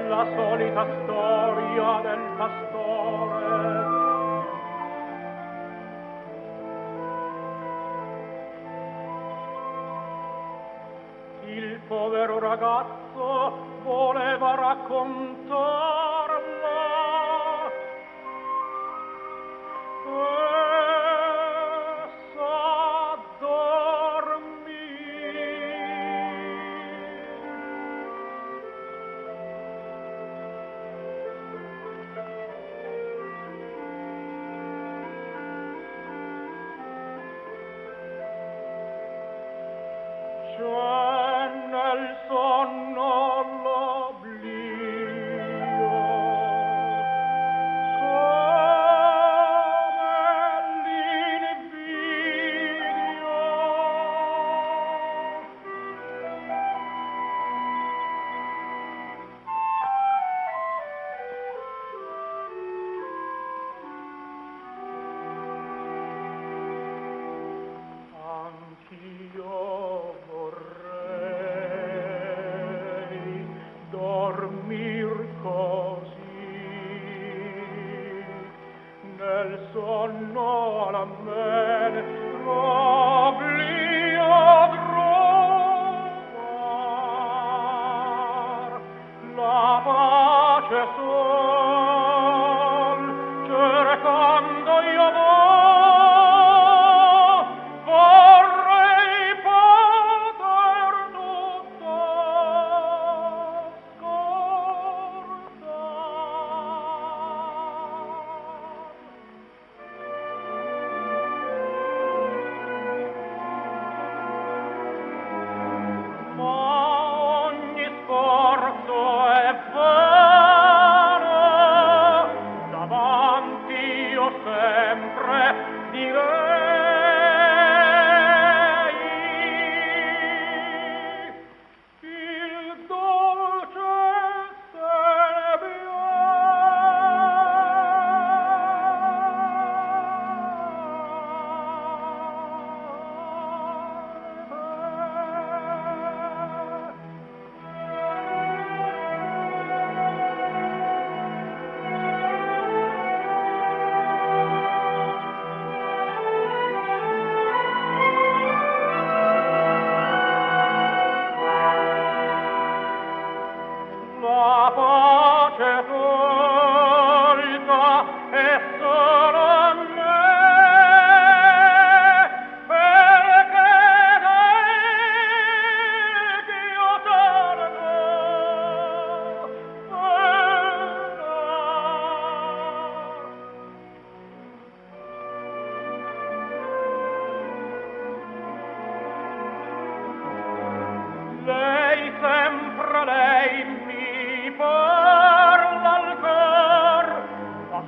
la solita storia del pastore. Il povero ragazzo voleva raccontarla e s'addormì. C'è nel sonno l'oblio, come l'invidio. Anch'io vorrei dormir così, nel sonno alla mente l'oblio trovar, la pace sol cercando io vorrei poter tutto scordar. Ma ogni sforzo è vano, davanti io sempre direi il dolce se ne la pace tolta e solo a me, perché io tardo lei sempre lei mi parla al cor, ma